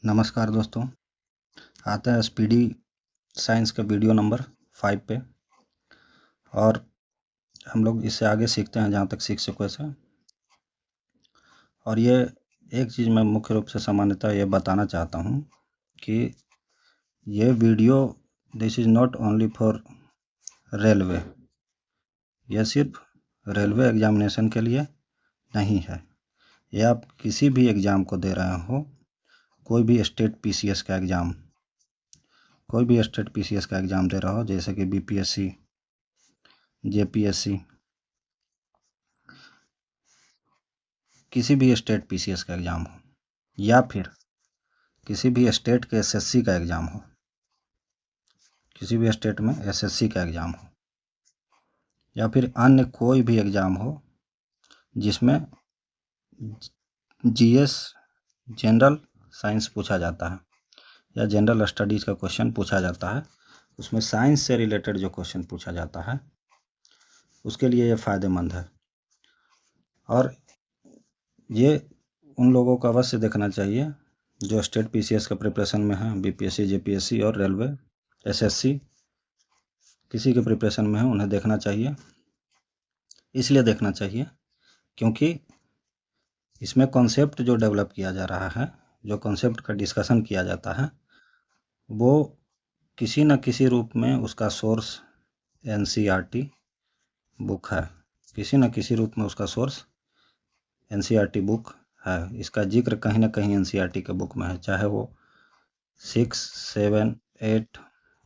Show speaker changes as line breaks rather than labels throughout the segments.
नमस्कार दोस्तों, आते हैं स्पीडी साइंस के वीडियो नंबर 5 पे। और हम लोग इससे आगे सीखते हैं जहाँ तक सीख सके से। और ये एक चीज़ मैं मुख्य रूप से सामान्यतः ये बताना चाहता हूँ कि ये video this is not only for railway. यह सिर्फ रेलवे एग्जामिनेशन के लिए नहीं है। ये आप किसी भी एग्ज़ाम को दे रहे हो, कोई भी स्टेट पीसीएस का एग्ज़ाम, दे रहा हो, जैसे कि बीपीएससी, जेपीएससी, किसी भी स्टेट पीसीएस का एग्ज़ाम हो, या फिर किसी भी स्टेट के एसएससी का एग्ज़ाम हो, किसी भी स्टेट में एसएससी का एग्ज़ाम हो, या फिर अन्य कोई भी एग्ज़ाम हो जिसमें जीएस जनरल साइंस पूछा जाता है या जनरल स्टडीज़ का क्वेश्चन पूछा जाता है, उसमें साइंस से रिलेटेड जो क्वेश्चन पूछा जाता है उसके लिए ये फ़ायदेमंद है। और ये उन लोगों को अवश्य देखना चाहिए जो स्टेट पीसीएस का प्रिपरेशन में है, बीपीएससी, जेपीएससी और रेलवे, एसएससी, किसी के प्रिपरेशन में है, उन्हें देखना चाहिए। इसलिए देखना चाहिए क्योंकि इसमें कॉन्सेप्ट जो डेवलप किया जा रहा है, जो कॉन्सेप्ट का डिस्कशन किया जाता है, वो किसी न किसी रूप में उसका सोर्स एनसीईआरटी बुक है, किसी न किसी रूप में उसका सोर्स एनसीईआरटी बुक है। इसका जिक्र कहीं ना कहीं एनसीईआरटी के बुक में है, चाहे वो 6, 7, 8,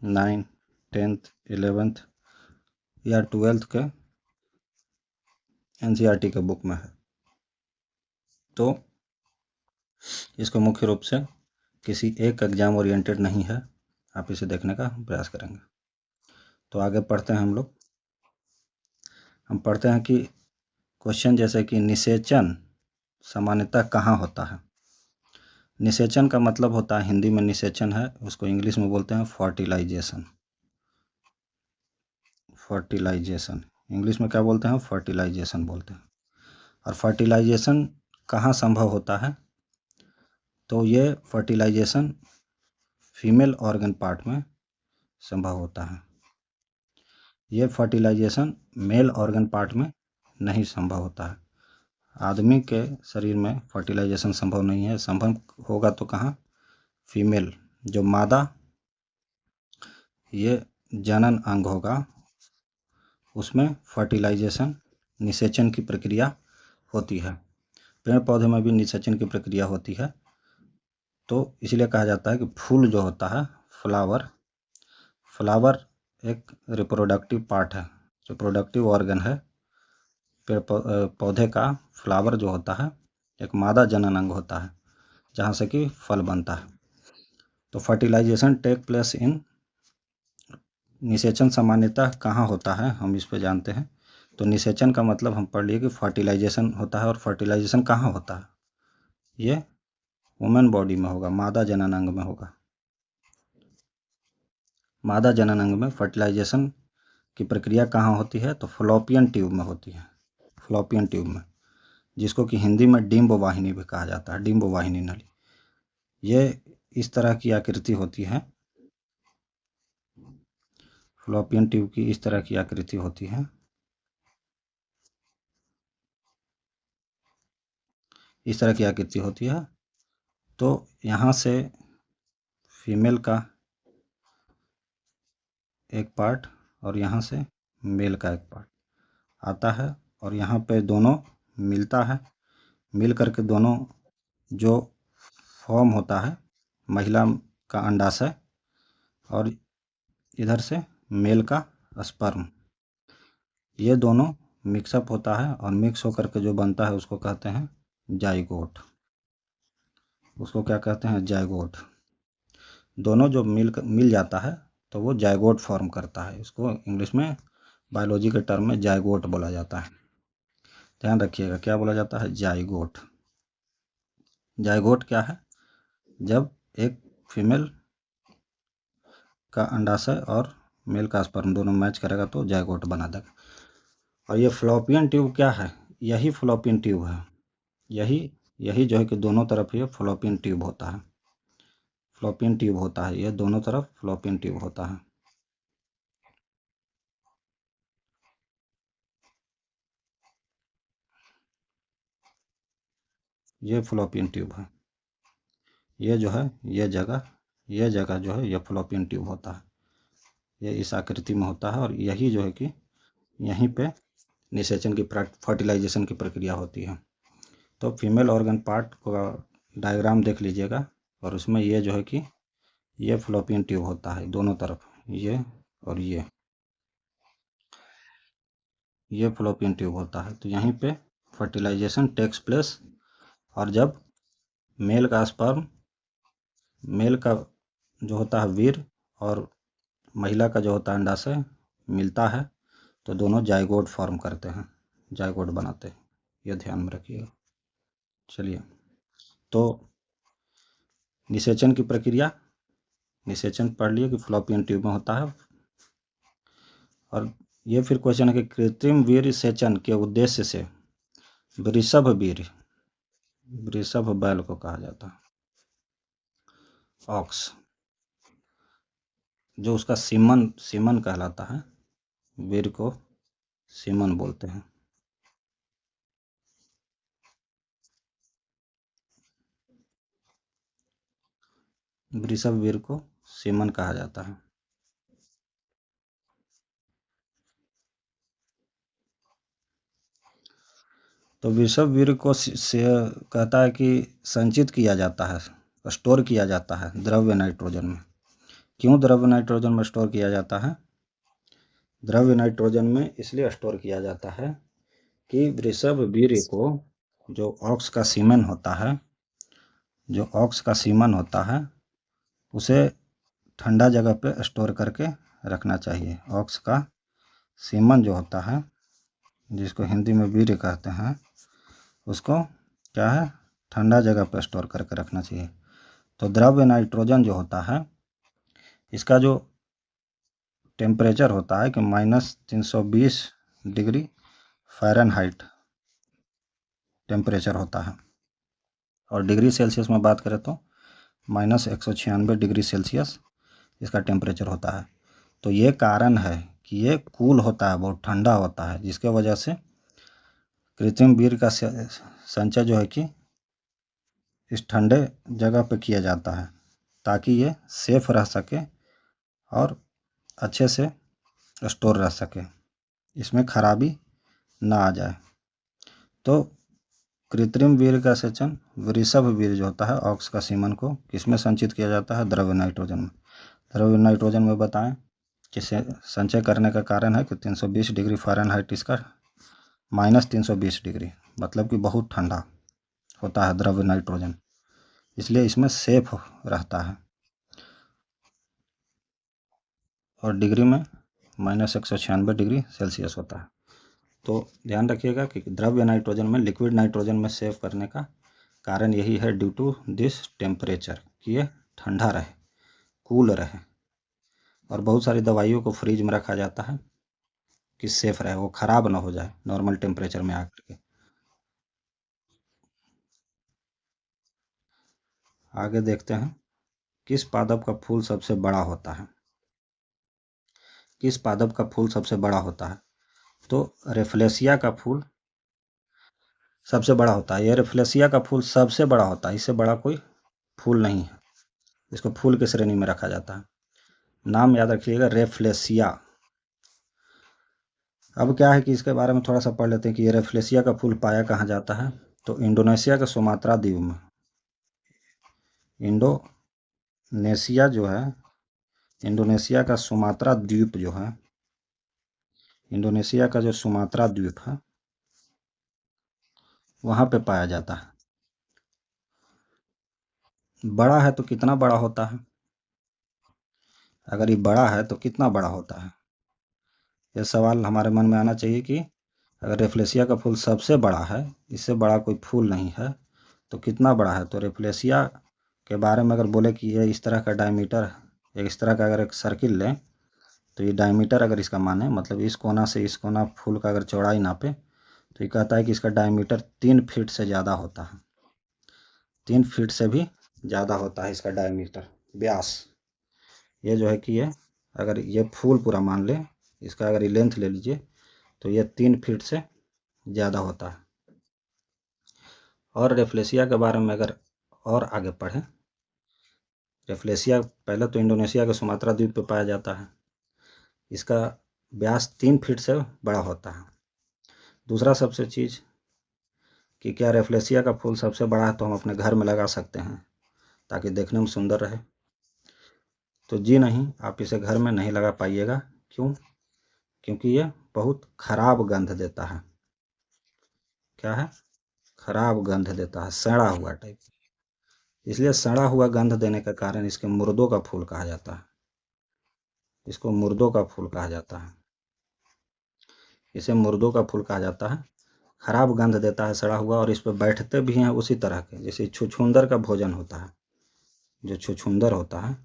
9, 10th, 11th या 12th के एनसीईआरटी के बुक में है। तो इसको मुख्य रूप से किसी एक एग्जाम ओरिएंटेड नहीं है, आप इसे देखने का प्रयास करेंगे। तो आगे पढ़ते हैं हम पढ़ते हैं कि क्वेश्चन जैसे कि निषेचन सामान्यतः कहाँ होता है। निषेचन का मतलब होता है, हिंदी में निषेचन है, उसको इंग्लिश में बोलते हैं फर्टिलाइजेशन। इंग्लिश में क्या बोलते हैं? फर्टिलाइजेशन बोलते हैं। और फर्टिलाइजेशन कहाँ संभव होता है? तो ये फर्टिलाइजेशन फीमेल ऑर्गन पार्ट में संभव होता है। ये फर्टिलाइजेशन मेल ऑर्गन पार्ट में नहीं संभव होता है। आदमी के शरीर में फर्टिलाइजेशन संभव नहीं है। संभव होगा तो कहाँ? फीमेल, जो मादा ये जनन अंग होगा, उसमें फर्टिलाइजेशन, निषेचन की प्रक्रिया होती है। पेड़ पौधे में भी निषेचन की प्रक्रिया होती है। तो इसलिए कहा जाता है कि फूल जो होता है, फ्लावर एक रिप्रोडक्टिव पार्ट है, रिप्रोडक्टिव ऑर्गन है। पेड़ पौधे का फ्लावर जो होता है एक मादा जनन अंग होता है, जहाँ से कि फल बनता है। तो फर्टिलाइजेशन टेक प्लेस इन, निषेचन सामान्यतः कहाँ होता है हम इस पे जानते हैं। तो निषेचन का मतलब हम पढ़ लिए कि फर्टिलाइजेशन होता है, और फर्टिलाइजेशन कहाँ होता है? ये वुमेन बॉडी में होगा, मादा जनन अंग में होगा। मादा जनन अंग में फर्टिलाइजेशन की प्रक्रिया कहाँ होती है? तो फ्लोपियन ट्यूब में होती है, फ्लोपियन ट्यूब में, जिसको कि हिंदी में डिंब वाहिनी भी कहा जाता है, डिंब वाहिनी नली। ये इस तरह की आकृति होती है, फ्लोपियन ट्यूब की इस तरह की आकृति होती है। इस तरह की आकृति होती है। तो यहाँ से फीमेल का एक पार्ट और यहाँ से मेल का एक पार्ट आता है, और यहाँ पे दोनों मिलता है। मिल करके दोनों जो फॉर्म होता है महिला का अंडाशय, और इधर से मेल का स्पर्म, ये दोनों मिक्सअप होता है, और मिक्स होकर के जो बनता है उसको कहते हैं जाइगोट। उसको क्या कहते हैं? जाइगोट। दोनों जो मिल जाता है तो वो जाइगोट फॉर्म करता है। इसको इंग्लिश में बायोलॉजी के टर्म में जाइगोट बोला जाता है। ध्यान रखिएगा, क्या बोला जाता है? जाइगोट। जाइगोट क्या है? जब एक फीमेल का अंडाशय और मेल का स्पर्म दोनों मैच करेगा तो जाइगोट बना देगा। और ये फ्लोपियन ट्यूब क्या है? यही फ्लोपियन ट्यूब है, यही जो है कि दोनों तरफ ये फ्लोपियन ट्यूब होता है। फ्लोपियन ट्यूब होता है, ये दोनों तरफ फ्लोपियन ट्यूब होता है। ये फ्लोपियन ट्यूब है, ये जो है ये जगह जो है ये फ्लोपियन ट्यूब होता है, ये इस आकृति में होता है और यही जो है कि यहीं पे निषेचन की फर्टिलाइजेशन की प्रक्रिया होती है। तो फीमेल ऑर्गन पार्ट का डायग्राम देख लीजिएगा और उसमें ये जो है कि ये फ्लोपियन ट्यूब होता है दोनों तरफ, ये और ये फ्लोपियन ट्यूब होता है। तो यहीं पे फर्टिलाइजेशन टेक्स प्लेस और जब मेल का स्पर्म, मेल का जो होता है वीर और महिला का जो होता है अंडाशय मिलता है तो दोनों जाइगोट फॉर्म करते हैं, जाइगोट बनाते हैं, यह ध्यान में रखिएगा। चलिए, तो निषेचन की प्रक्रिया, निषेचन पढ़ लिए कि फ्लोपियन ट्यूब में होता है। और ये फिर क्वेश्चन है कि कृत्रिम वीर्य सेचन के उद्देश्य से वृषभ वीर्य, वृषभ बैल को कहा जाता है, ऑक्स, जो उसका सीमन कहलाता है, वीर्य को सीमन बोलते हैं। वृषभ वीर्य को सीमन कहा जाता है। तो वृषभ वीर्य को से कहता है कि संचित किया जाता है, स्टोर किया जाता है द्रव्य नाइट्रोजन में। क्यों द्रव्य नाइट्रोजन में स्टोर किया जाता है? द्रव्य नाइट्रोजन में इसलिए स्टोर किया जाता है कि वृषभ वीर्य को जो ऑक्स का सीमन होता है, जो ऑक्स का सीमन होता है उसे ठंडा जगह पे स्टोर करके रखना चाहिए। ऑक्स का सीमन जो होता है, जिसको हिंदी में वीर्य कहते हैं, उसको क्या है, ठंडा जगह पर स्टोर करके रखना चाहिए। तो द्रव्य नाइट्रोजन जो होता है इसका जो टेम्परेचर होता है कि -320 डिग्री फ़ारेनहाइट टेम्परेचर होता है, और डिग्री सेल्सियस में बात करें तो -196 डिग्री सेल्सियस इसका टेम्परेचर होता है। तो ये कारण है कि ये कूल होता है, बहुत ठंडा होता है, जिसके वजह से कृत्रिम वीर्य का संचय जो है कि इस ठंडे जगह पे किया जाता है ताकि ये सेफ रह सके और अच्छे से स्टोर रह सके, इसमें खराबी ना आ जाए। तो कृत्रिम वीर्य का सेचन वृषभ वीर्य जो होता है, ऑक्स का सीमन को किसमें संचित किया जाता है? द्रव्य नाइट्रोजन में। द्रव्य नाइट्रोजन में बताएं कि संचय करने का कारण है कि 320 डिग्री फ़ारेनहाइट इसका -320 डिग्री, मतलब कि बहुत ठंडा होता है द्रव्य नाइट्रोजन, इसलिए इसमें सेफ रहता है। और डिग्री में -196 डिग्री सेल्सियस होता है। तो ध्यान रखिएगा कि द्रव्य नाइट्रोजन में, लिक्विड नाइट्रोजन में सेव करने का कारण यही है, ड्यू टू दिस टेम्परेचर, कि ये ठंडा रहे, कूल रहे। और बहुत सारी दवाइयों को फ्रिज में रखा जाता है कि सेफ रहे, वो खराब ना हो जाए नॉर्मल टेम्परेचर में आकर के। आगे देखते हैं, किस पादप का फूल सबसे बड़ा होता है? किस पादप का फूल सबसे बड़ा होता है? तो रेफ्लेसिया का फूल सबसे बड़ा होता है। यह रेफ्लेसिया का फूल सबसे बड़ा होता है, इससे बड़ा कोई फूल नहीं है, इसको फूल की श्रेणी में रखा जाता है। नाम याद रखिएगा, रेफ्लेसिया। अब क्या है कि इसके बारे में थोड़ा सा पढ़ लेते हैं कि ये रेफ्लेसिया का फूल पाया कहाँ जाता है। तो इंडोनेशिया के सुमात्रा द्वीप में, इंडोनेशिया जो है, इंडोनेशिया का सुमात्रा द्वीप जो है, इंडोनेशिया का जो सुमात्रा द्वीप है वहाँ पे पाया जाता है। बड़ा है तो कितना बड़ा होता है? अगर ये बड़ा है तो कितना बड़ा होता है? यह सवाल हमारे मन में आना चाहिए कि अगर रेफ्लेसिया का फूल सबसे बड़ा है, इससे बड़ा कोई फूल नहीं है, तो कितना बड़ा है? तो रेफ्लेसिया के बारे में अगर बोले कि ये इस तरह का डायमीटर, इस तरह का अगर एक सर्किल लें तो ये डायमीटर अगर इसका माने, मतलब इस कोना से इस कोना फूल का अगर चौड़ाई नापे तो ये कहता है कि इसका डायमीटर 3 फीट से ज़्यादा होता है, 3 फीट से भी ज़्यादा होता है इसका डायमीटर। व्यास, ये जो है कि ये अगर ये फूल पूरा मान ले, इसका अगर ये लेंथ ले लीजिए तो ये 3 फीट से ज़्यादा होता है। और रेफ्लेशिया के बारे में अगर और आगे पढ़ें, रेफ्लेशिया पहले तो इंडोनेशिया के सुमात्रा द्वीप पे पाया जाता है। इसका व्यास 3 फीट से बड़ा होता है। दूसरा सबसे चीज़ कि क्या रेफ्लेशिया का फूल सबसे बड़ा है तो हम अपने घर में लगा सकते हैं ताकि देखने में सुंदर रहे? तो जी नहीं, आप इसे घर में नहीं लगा पाइएगा। क्यों? क्योंकि ये बहुत खराब गंध देता है। क्या है? खराब गंध देता है, सड़ा हुआ टाइप। इसलिए सड़ा हुआ गंध देने का कारण इसके मुर्दों का फूल कहा जाता है। इसको मुर्दों का फूल कहा जाता है। इसे मुर्दों का फूल कहा जाता है। खराब गंध देता है सड़ा हुआ, और इस पर बैठते भी हैं उसी तरह के जैसे छुछुंदर का भोजन होता है। जो छुछुंदर होता है,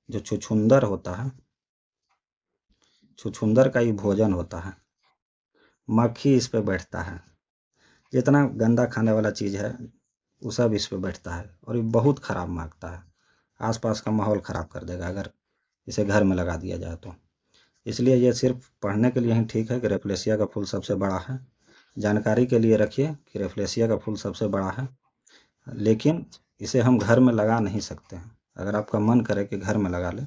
जो छुछुंदर होता है, छुछुंदर का ही भोजन होता है। मक्खी इस पे बैठता है। जितना गंदा खाने वाला चीज़ है वो सब इस पे बैठता है, और ये बहुत खराब मांगता है। आसपास का माहौल ख़राब कर देगा अगर इसे घर में लगा दिया जाए तो। इसलिए ये सिर्फ पढ़ने के लिए ही ठीक है कि रेफ्लेशिया का फूल सबसे बड़ा है। जानकारी के लिए रखिए कि रेफ्लेशिया का फूल सबसे बड़ा है, लेकिन इसे हम घर में लगा नहीं सकते हैं। अगर आपका मन करे कि घर में लगा ले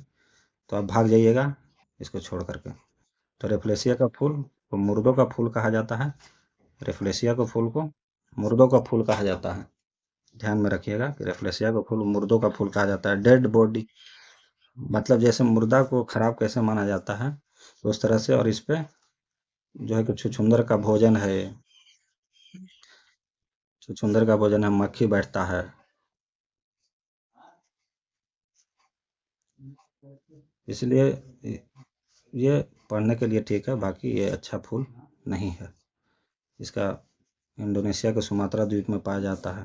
तो आप भाग जाइएगा इसको छोड़ करके। तो रेफ्लेशिया का फूल को मुर्दों का फूल कहा जाता है। रेफ्लेशिया के फूल को मुर्दों का फूल कहा जाता है। ध्यान में रखिएगा कि रेफ्लेशिया का फूल मुर्दों का फूल कहा जाता है। डेड बॉडी मतलब जैसे मुर्दा को खराब कैसे माना जाता है उस तरह से। और इस पे जो है कि छुछुंदर का भोजन है, छुछुंदर का भोजन है, मक्खी बैठता है। इसलिए ये पढ़ने के लिए ठीक है, बाकी ये अच्छा फूल नहीं है। इसका इंडोनेशिया के सुमात्रा द्वीप में पाया जाता है,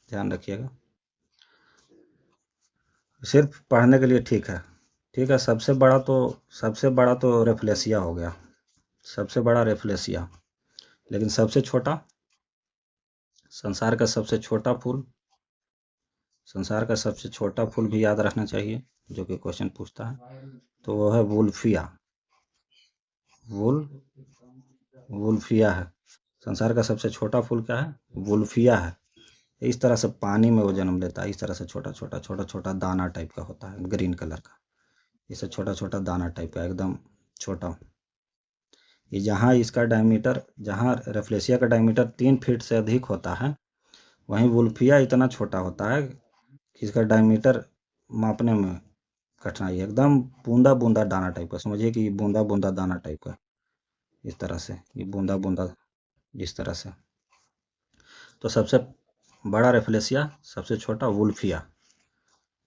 ध्यान रखिएगा। सिर्फ पढ़ने के लिए ठीक है। ठीक है, सबसे बड़ा तो रेफ्लेशिया हो गया, सबसे बड़ा रेफ्लेशिया। लेकिन सबसे छोटा, संसार का सबसे छोटा फूल, संसार का सबसे छोटा फूल भी याद रखना चाहिए जो कि क्वेश्चन पूछता है, तो वो है वुल्फिया। वुल्फिया है। संसार का सबसे छोटा फूल क्या है? वुल्फिया है। इस तरह से पानी में वो जन्म लेता है। इस तरह से छोटा छोटा दाना टाइप का होता है, ग्रीन कलर का। इसे छोटा छोटा दाना टाइप का, एकदम छोटा। ये जहाँ इसका डायमीटर, जहाँ रेफ्लेशिया का डायमीटर 3 फीट से अधिक होता है, वहीं वुल्फिया इतना छोटा होता है कि इसका डायमीटर मापने में कठिनाई है। एकदम बूंदा बूंदा दाना टाइप का, समझिए कि बूंदा बूंदा दाना टाइप का। इस तरह से ये बूंदा बूंदा, इस तरह से। तो सबसे बड़ा रेफ्लेशिया, सबसे छोटा वुल्फिया।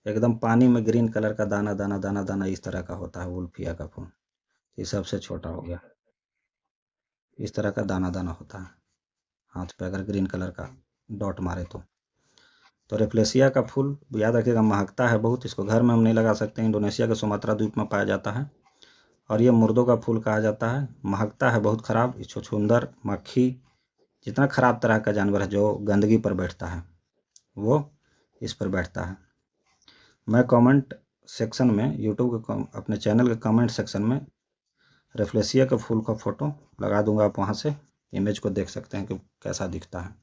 एकदम पानी में ग्रीन कलर का दाना दाना दाना दाना इस तरह का होता है वुल्फिया का फूल। ये सबसे छोटा हो गया। इस तरह का दाना दाना होता है, हाथ पे अगर ग्रीन कलर का डॉट मारे तो रेफ्लेशिया का फूल याद रखिएगा, महकता है बहुत। इसको घर में हम नहीं लगा सकते। इंडोनेशिया के सुमात्रा द्वीप में पाया जाता है, और ये मुर्दों का फूल कहा जाता है। महकता है बहुत खराब। छुछुंदर, मक्खी, जितना खराब तरह का जानवर है जो गंदगी पर बैठता है वो इस पर बैठता है। मैं कमेंट सेक्शन में, यूट्यूब के अपने चैनल के कमेंट सेक्शन में रेफ्लेशिया के फूल का फोटो लगा दूंगा। आप वहाँ से इमेज को देख सकते हैं कि कैसा दिखता है।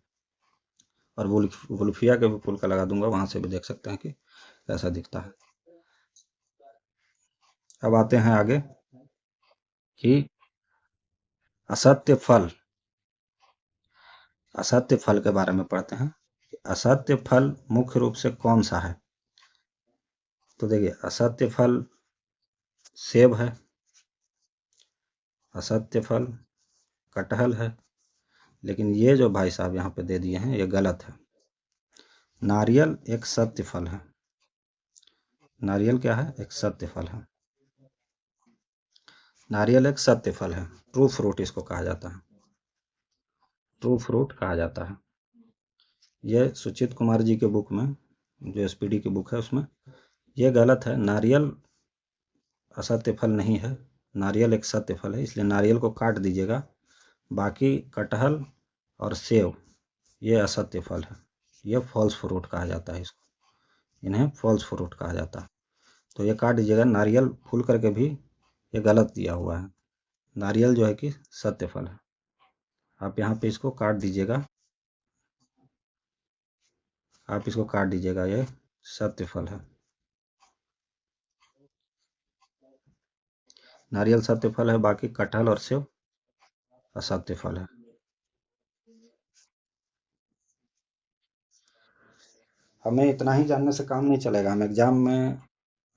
और वुल्फिया के भी फूल का लगा दूंगा, वहाँ से भी देख सकते हैं कि कैसा दिखता है। अब आते हैं आगे कि असत्य फल, असत्य फल के बारे में पढ़ते हैं। असत्य फल मुख्य रूप से कौन सा है? तो देखिए, असत्य फल सेब है, असत्य फल कटहल है। लेकिन ये जो भाई साहब यहाँ पे दे दिए हैं ये गलत है। नारियल एक सत्य फल है। नारियल क्या है? एक सत्य फल है। नारियल एक सत्य फल है, ट्रू फ्रूट इसको कहा जाता है। ट्रू फ्रूट कहा जाता है। यह सुचित कुमार जी के बुक में, जो एसपीडी की बुक है उसमें, यह गलत है। नारियल असत्य फल नहीं है, नारियल एक सत्य फल है। इसलिए नारियल को काट दीजिएगा। बाकी कटहल और सेब ये असत्य फल है, यह फॉल्स फ्रूट कहा जाता है इसको। इन्हें फॉल्स फ्रूट कहा जाता है। तो ये काट दीजिएगा, नारियल फूल करके भी ये गलत दिया हुआ है। नारियल जो है कि सत्य फल है। आप यहाँ पे इसको काट दीजिएगा, आप इसको काट दीजिएगा, ये सत्य फल है। नारियल सत्य फल है, बाकी कटहल और सेब असत्य फल है। हमें इतना ही जानने से काम नहीं चलेगा, हम एग्जाम में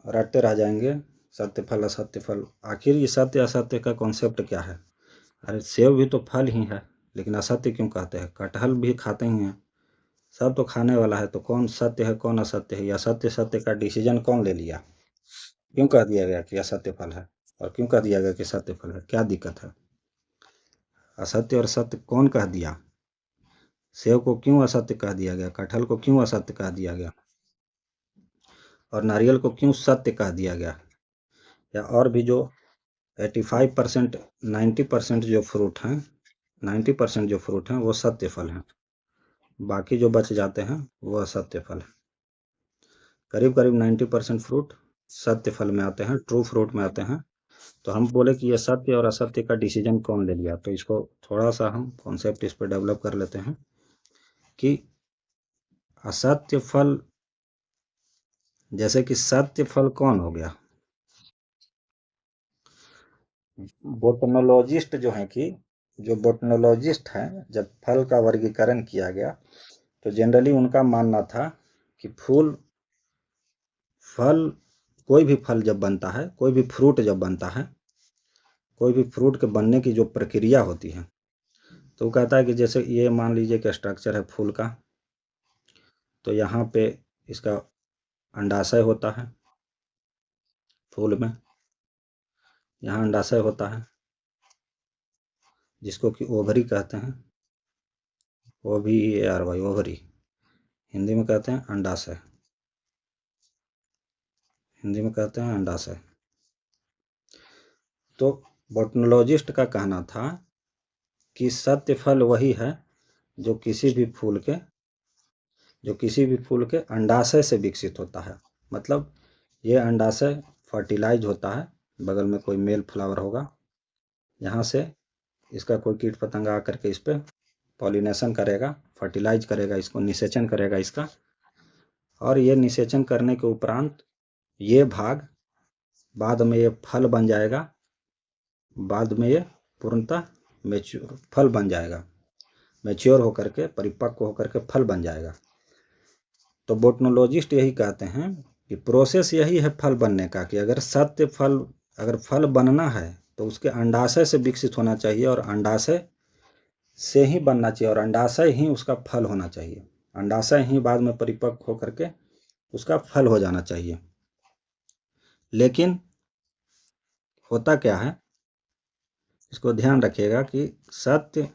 रटते रह जाएंगे सत्य फल असत्य फल। आखिर ये सत्य असत्य का कॉन्सेप्ट क्या है? अरे सेब भी तो फल ही है, लेकिन असत्य क्यों कहते हैं? कटहल भी खाते ही हैं, सब तो खाने वाला है, तो कौन सत्य है कौन असत्य है? या सत्य सत्य का डिसीजन कौन ले लिया? क्यों कह दिया गया कि असत्य फल है और क्यों कह दिया गया कि सत्य फल है? क्या दिक्कत है? असत्य और सत्य कौन कह दिया? सेब को क्यों असत्य कह दिया गया? कटहल को क्यों असत्य कह दिया गया? और नारियल को क्यों सत्य कह दिया गया? या और भी जो 85% 90% जो फ्रूट हैं, 90% जो फ्रूट हैं वो सत्य फल हैं, बाकी जो बच जाते हैं वो असत्य फल है। करीब करीब 90% फ्रूट सत्य फल में आते हैं, ट्रू फ्रूट में आते हैं। तो हम बोले कि ये सत्य और असत्य का डिसीजन कौन ले लिया? तो इसको थोड़ा सा हम कॉन्सेप्ट इस पर डेवलप कर लेते हैं कि असत्य फल, जैसे कि सत्य फल कौन हो गया? बोटनोलॉजिस्ट जो है कि जो बोटनोलॉजिस्ट हैं, जब फल का वर्गीकरण किया गया तो जनरली उनका मानना था कि फल कोई भी फल जब बनता है, कोई भी फ्रूट जब बनता है, कोई भी फ्रूट के बनने की जो प्रक्रिया होती है, तो वो कहता है कि जैसे ये मान लीजिए कि स्ट्रक्चर है फूल का, तो यहाँ पे इसका अंडाशय होता है फूल में, यहाँ अंडाशय होता है जिसको कि ओवरी कहते हैं, OVARY ओवरी, हिंदी में कहते हैं अंडाशय, हिंदी में कहते हैं अंडाशय। तो बोटनोलॉजिस्ट का कहना था कि सत्य फल वही है जो किसी भी फूल के अंडाशय से विकसित होता है। मतलब ये अंडाशय फर्टिलाइज होता है, बगल में कोई मेल फ्लावर होगा, यहाँ से इसका कोई कीट पतंगा आकर के इस पर पॉलिनेशन करेगा, फर्टिलाइज करेगा, इसको निषेचन करेगा इसका, और ये निषेचन करने के उपरांत ये भाग बाद में ये फल बन जाएगा, बाद में ये पूर्णतः मैच्योर फल बन जाएगा, मैच्योर होकर के परिपक्व होकर के फल बन जाएगा। तो बोटनोलॉजिस्ट यही कहते हैं कि प्रोसेस यही है फल बनने का, कि अगर फल बनना है तो उसके अंडाशय से विकसित होना चाहिए, और अंडाशय से ही बनना चाहिए, और अंडाशय ही उसका फल होना चाहिए, अंडाशय ही बाद में परिपक्व होकर के उसका फल हो जाना चाहिए। लेकिन होता क्या है, इसको ध्यान रखिएगा कि सत्य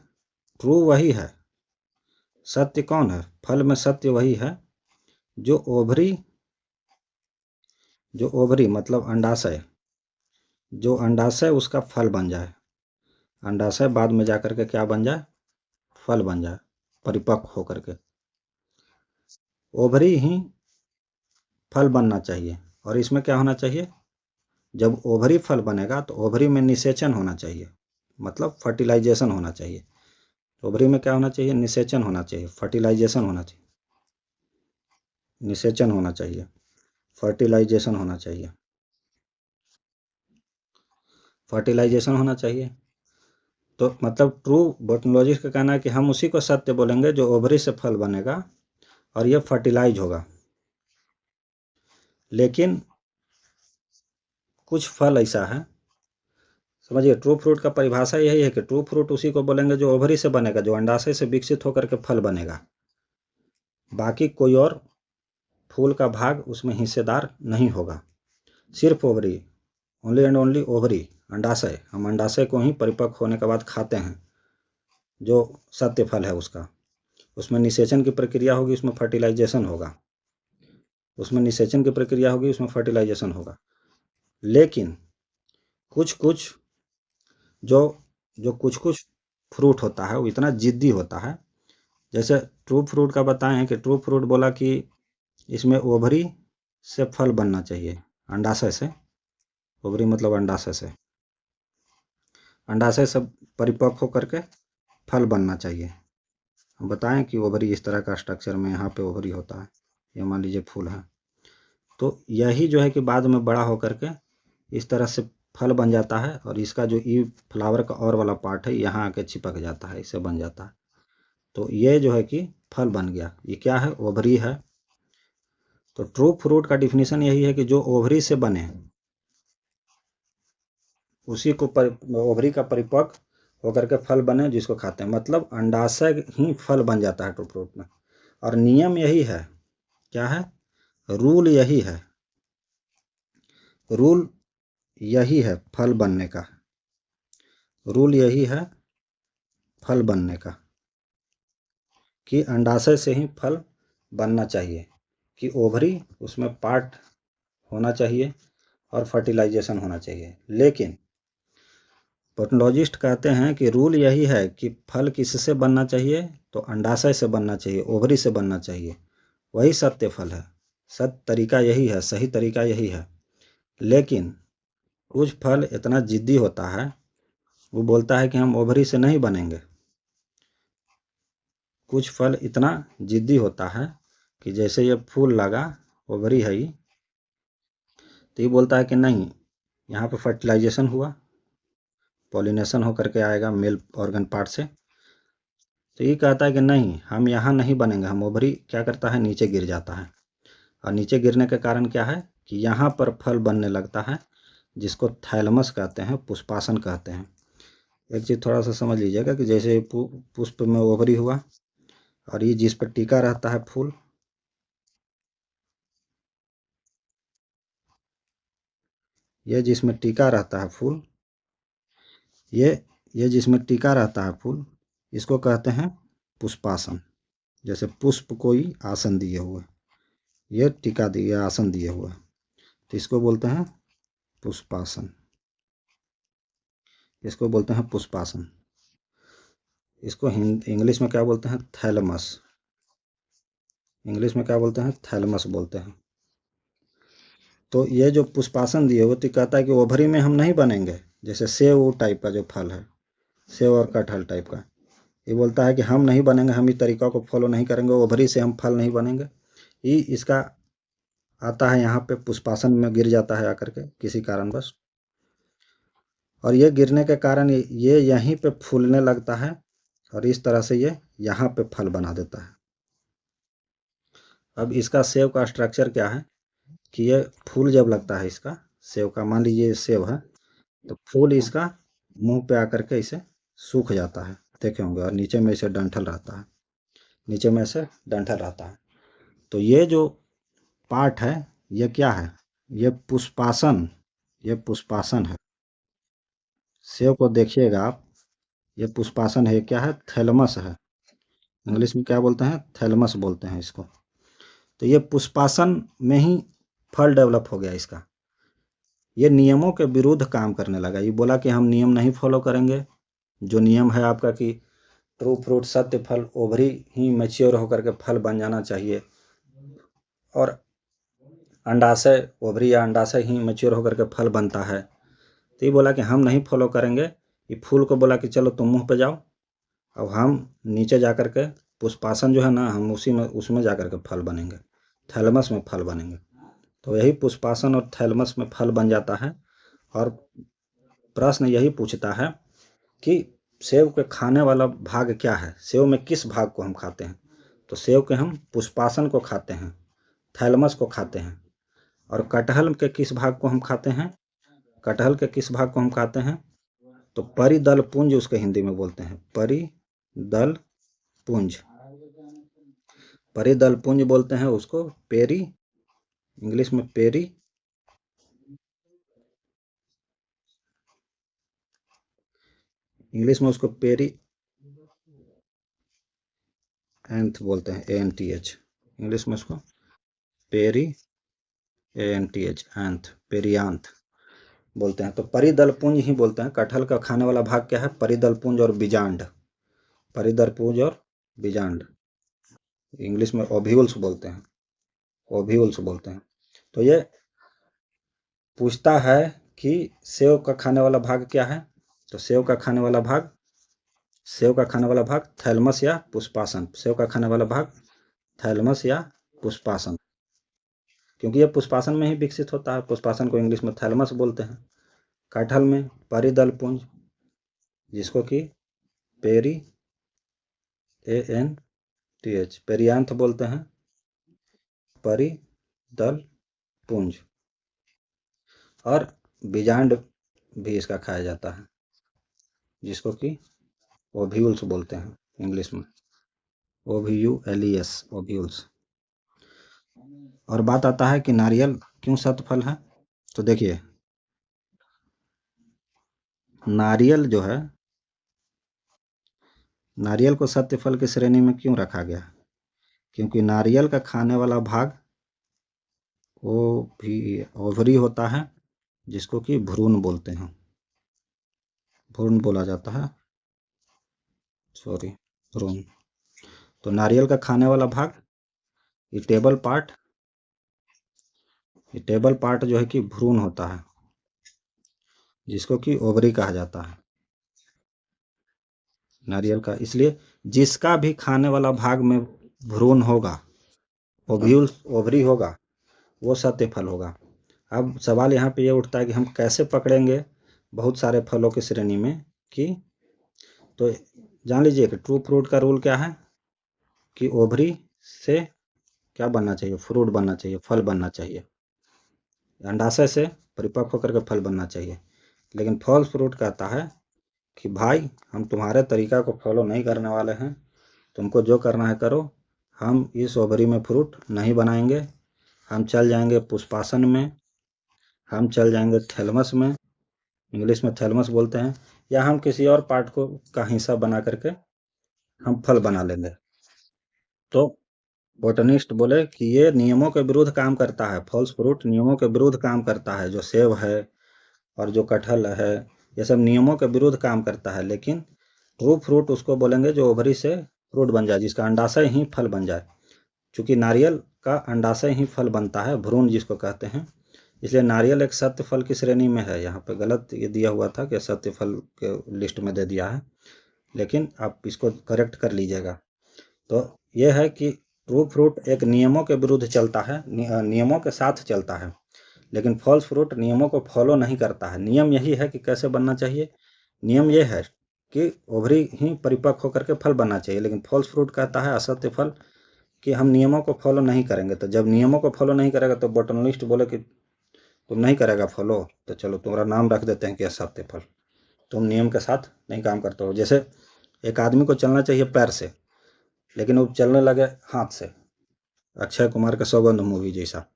ट्रू वही है, सत्य कौन है? फल में सत्य वही है जो ओवरी मतलब अंडाशय, जो अंडाशय उसका फल बन जाए, अंडाशय बाद में जाकर के क्या बन जाए? फल बन जाए परिपक्व होकर के। ओवरी ही फल बनना चाहिए, और इसमें क्या होना चाहिए? जब ओवरी फल बनेगा तो ओवरी में निषेचन होना चाहिए, मतलब फर्टिलाइजेशन होना चाहिए। ओवरी में क्या होना चाहिए? निषेचन होना चाहिए, फर्टिलाइजेशन होना चाहिए, निषेचन होना चाहिए, फर्टिलाइजेशन होना चाहिए, फर्टिलाइजेशन होना चाहिए। तो मतलब ट्रू बोटनोलॉजिस्ट का कहना है कि हम उसी को सत्य बोलेंगे जो ओवरी से फल बनेगा और यह फर्टिलाइज होगा। लेकिन कुछ फल ऐसा है, समझिए, ट्रू फ्रूट का परिभाषा यही है कि ट्रू फ्रूट उसी को बोलेंगे जो ओवरी से बनेगा, जो अंडाशय से विकसित होकर के फल बनेगा, बाकी कोई और फूल का भाग उसमें हिस्सेदार नहीं होगा, सिर्फ ovary, only and only ovary, अंडाशय। हम अंडाशय को ही परिपक्व होने के बाद खाते हैं, जो सत्य फल है उसका, उसमें निषेचन की प्रक्रिया होगी, उसमें फर्टिलाइजेशन होगा, उसमें निषेचन की प्रक्रिया होगी, उसमें फर्टिलाइजेशन होगा। लेकिन कुछ कुछ जो कुछ कुछ फ्रूट होता है वो इतना जिद्दी होता है, जैसे ट्रू फ्रूट का बताएं हैं कि ट्रू फ्रूट बोला कि इसमें ओवरी से फल बनना चाहिए, अंडाशय से, ओवरी मतलब अंडाशय से, अंडाशय से परिपक्व होकर के फल बनना चाहिए। हम बताएं कि ओवरी इस तरह का स्ट्रक्चर में यहाँ पे ओवरी होता है, ये मान लीजिए फूल है, तो यही जो है कि बाद में बड़ा होकर के इस तरह से फल बन जाता है, और इसका जो ई फ्लावर का और वाला पार्ट है यहाँ आके चिपक जाता है, इससे बन जाता है। तो ये जो है कि फल बन गया, ये क्या है, ओवरी है। तो ट्रू फ्रूट का डिफिनीशन यही है कि जो ओवरी से बने उसी को ओवरी का परिपक्व होकर के फल बने जिसको खाते हैं, मतलब अंडाशय ही फल बन जाता है ट्रू फ्रूट में। और नियम यही है, क्या है, रूल यही है, रूल यही है फल बनने का, रूल यही है फल बनने का, कि अंडाशय से ही फल बनना चाहिए, कि ओवरी उसमें पार्ट होना चाहिए और फर्टिलाइजेशन होना चाहिए। लेकिन बोटोलॉजिस्ट कहते हैं कि रूल यही है कि फल किससे बनना चाहिए, तो अंडाशय से बनना चाहिए, ओवरी से बनना चाहिए, वही सत्य फल है, सत्य तरीका यही है, सही तरीका यही है। लेकिन कुछ फल इतना जिद्दी होता है, वो बोलता है कि हम ओवरी से नहीं बनेंगे। कुछ फल इतना जिद्दी होता है कि जैसे ये फूल लगा, ओवरी है ही, तो ये बोलता है कि नहीं, यहाँ पे फर्टिलाइजेशन हुआ, पॉलिनेशन होकर के आएगा मेल ऑर्गन पार्ट से, तो ये कहता है कि नहीं, हम यहाँ नहीं बनेंगे, हम ओवरी क्या करता है, नीचे गिर जाता है। और नीचे गिरने के कारण क्या है कि यहाँ पर फल बनने लगता है, जिसको थैलमस कहते हैं, पुष्पासन कहते हैं। एक चीज़ थोड़ा सा समझ लीजिएगा कि जैसे पुष्प में ओवरी हुआ, और ये जिस पर टीका रहता है फूल, ये जिसमें टीका रहता है फूल, ये जिसमें टीका रहता है फूल, इसको कहते हैं पुष्पासन। जैसे पुष्प कोई आसन दिए हुए, ये टीका दिए, आसन दिए हुए, तो इसको बोलते हैं पुष्पासन, इसको बोलते हैं पुष्पासन। इसको इंग्लिश में क्या बोलते हैं, थैलमस, इंग्लिश में क्या बोलते हैं, थैलमस बोलते हैं। तो ये जो पुष्पासन दिए हुए, तो कहता है कि ओवरी में हम नहीं बनेंगे, जैसे सेव टाइप का जो फल है, सेव और कटहल टाइप का, ये बोलता है कि हम नहीं बनेंगे, हम इस तरीका को फॉलो नहीं करेंगे, ओवरी से हम फल नहीं बनेंगे। ये इसका आता है यहाँ पे पुष्पासन में गिर जाता है आकर के किसी कारणवश, और ये गिरने के कारण ये यहीं पे फूलने लगता है, और इस तरह से ये यहाँ पे फल बना देता है। अब इसका सेव का स्ट्रक्चर क्या है कि ये फूल जब लगता है इसका सेव का, मान लीजिए सेव है, तो फूल इसका मुंह पे आकर के इसे सूख जाता है, देखे होंगे, और नीचे में इसे डंठल रहता है, नीचे में इसे डंठल रहता है। तो ये जो पार्ट है, ये क्या है, ये पुष्पासन, ये पुष्पासन है। सेव को देखिएगा आप, ये पुष्पासन है, क्या है, थैलमस है, इंग्लिश में क्या बोलते हैं, थैलमस बोलते हैं इसको। तो ये पुष्पासन में ही फल डेवलप हो गया इसका, ये नियमों के विरुद्ध काम करने लगा। ये बोला कि हम नियम नहीं फॉलो करेंगे, जो नियम है आपका कि ट्रू फ्रूट सत्य फल ओवरी ही मैच्योर होकर के फल बन जाना चाहिए, और अंडाशय ओवरी या अंडाशय ही मैच्योर होकर के फल बनता है, तो ये बोला कि हम नहीं फॉलो करेंगे। ये फूल को बोला कि चलो तुम मुंह पे जाओ, अब हम नीचे जा कर के पुष्पासन जो है ना, हम उसी में उसमें जा कर के फल बनेंगे, थैलमस में फल बनेंगे। तो यही पुष्पासन और थैलमस में फल बन जाता है। और प्रश्न यही पूछता है कि सेव के खाने वाला भाग क्या है, सेव में किस भाग को हम खाते हैं, तो सेव के हम पुष्पासन को खाते हैं, थैलमस को खाते हैं। और कटहल के किस भाग को हम खाते हैं, कटहल के किस भाग को हम खाते हैं, तो परिदल पुंज उसके हिंदी में बोलते हैं, परिदल पुंज, परिदल पुंज बोलते हैं उसको, पेरी, इंग्लिश में पेरी, इंग्लिश में उसको पेरी एंथ बोलते हैं, ANTH, इंग्लिश में उसको पेरी ANTH, एंथ, पेरियांथ बोलते हैं। तो परिदल पुंज ही बोलते हैं। कटहल का खाने वाला भाग क्या है, परिदल पुंज और बीजांड, परिदल पुंज और बीजांड, इंग्लिश में ओव्यूल्स बोलते हैं। ओव्यूल्स बोलते हैं। तो ये पूछता है कि सेव का खाने वाला भाग क्या है, तो सेव का खाने वाला भाग थैलमस या पुष्पासन। सेव का खाने वाला भाग थैलमस या पुष्पासन, क्योंकि ये पुष्पासन में ही विकसित होता है। पुष्पासन को इंग्लिश में थैलमस बोलते हैं। कटहल में परिदल पुंज, जिसको कि पेरी ANTH पेरियांथ बोलते हैं, परिदल पुंज। और बीजांड भी इसका खाया जाता है, जिसको कि ओव्यूल्स बोलते हैं इंग्लिश में, OVULES ओव्यूल्स। और बात आता है कि नारियल क्यों सत्व फल है। तो देखिए, नारियल जो है, नारियल को सत्व फल की श्रेणी में क्यों रखा गया, क्योंकि नारियल का खाने वाला भाग वो भी ओवरी होता है, जिसको कि भ्रूण बोलते हैं, भ्रूण बोला जाता है, भ्रूण। तो नारियल का खाने वाला भाग ये टेबल पार्ट जो है कि भ्रूण होता है, जिसको कि ओवरी कहा जाता है नारियल का। इसलिए जिसका भी खाने वाला भाग में भ्रूण होगा, ओवरी होगा, वो सत्य फल होगा। अब सवाल यहाँ पे ये उठता है कि हम कैसे पकड़ेंगे बहुत सारे फलों की श्रेणी में कि, तो जान लीजिए कि ट्रू फ्रूट का रूल क्या है कि ओवरी से क्या बनना चाहिए, फ्रूट बनना चाहिए, फल बनना चाहिए। अंडाशय से परिपक्व होकर के फल बनना चाहिए। लेकिन फॉल्स फ्रूट कहता है कि भाई हम तुम्हारे तरीका को फॉलो नहीं करने वाले हैं, तुमको जो करना है करो, हम इस ओवरी में फ्रूट नहीं बनाएंगे, हम चल जाएंगे पुष्पासन में, हम चल जाएंगे थैलमस में, इंग्लिश में थैलमस बोलते हैं, या हम किसी और पार्ट को का हिस्सा बना करके हम फल बना लेंगे। तो बोटनिस्ट बोले कि ये नियमों के विरुद्ध काम करता है, फॉल्स फ्रूट नियमों के विरुद्ध काम करता है। जो सेब है और जो कटहल है, ये सब नियमों के विरुद्ध काम करता है। लेकिन ट्रू फ्रूट उसको बोलेंगे जो ओवरी से फ्रूट बन जाए, जिसका अंडाशय ही फल बन जाए। चूंकि नारियल का अंडाशय ही फल बनता है, भ्रूण जिसको कहते हैं, इसलिए नारियल एक सत्य फल की श्रेणी में है। यहाँ पे गलत ये दिया हुआ था कि सत्य फल के लिस्ट में दे दिया है, लेकिन आप इसको करेक्ट कर लीजिएगा। तो ये है कि ट्रू फ्रूट एक नियमों के विरुद्ध चलता है, नियमों के साथ चलता है, लेकिन फॉल्स फ्रूट नियमों को फॉलो नहीं करता है। नियम यही है कि कैसे बनना चाहिए, नियम ये है कि ओवरी ही परिपक्व होकर के फल बनना चाहिए। लेकिन फॉल्स फ्रूट कहता है, असत्य फल, कि हम नियमों को फॉलो नहीं करेंगे। तो जब नियमों को फॉलो नहीं करेगा तो बोटनिस्ट बोले कि तुम नहीं करेगा फॉलो, तो चलो तुम्हारा नाम रख देते हैं कि असत्य फल, तुम नियम के साथ नहीं काम करते हो। जैसे एक आदमी को चलना चाहिए पैर से, लेकिन वो चलने लगे हाथ से, अक्षय कुमार का सौगंध मूवी जैसा,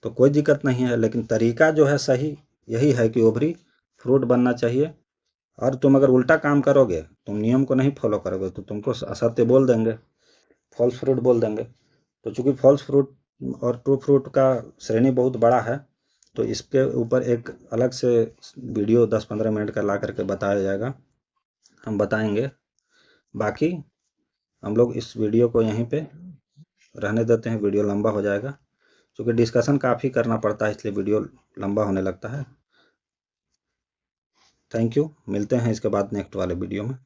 तो कोई दिक्कत नहीं है। लेकिन तरीका जो है सही यही है कि ओवरी फ्रूट बनना चाहिए। और तुम अगर उल्टा काम करोगे, तुम नियम को नहीं फॉलो करोगे, तो तुमको असत्य बोल देंगे, फॉल्स फ्रूट बोल देंगे। तो चूंकि फॉल्स फ्रूट और ट्रू फ्रूट का श्रेणी बहुत बड़ा है, तो इसके ऊपर एक अलग से वीडियो 10-15 मिनट का ला करके बताया जाएगा, हम बताएंगे। बाकी हम लोग इस वीडियो को यहीं पे रहने देते हैं, वीडियो लंबा हो जाएगा। क्योंकि डिस्कशन काफ़ी करना पड़ता है, इसलिए वीडियो लंबा होने लगता है। थैंक यू, मिलते हैं इसके बाद नेक्स्ट वाले वीडियो में।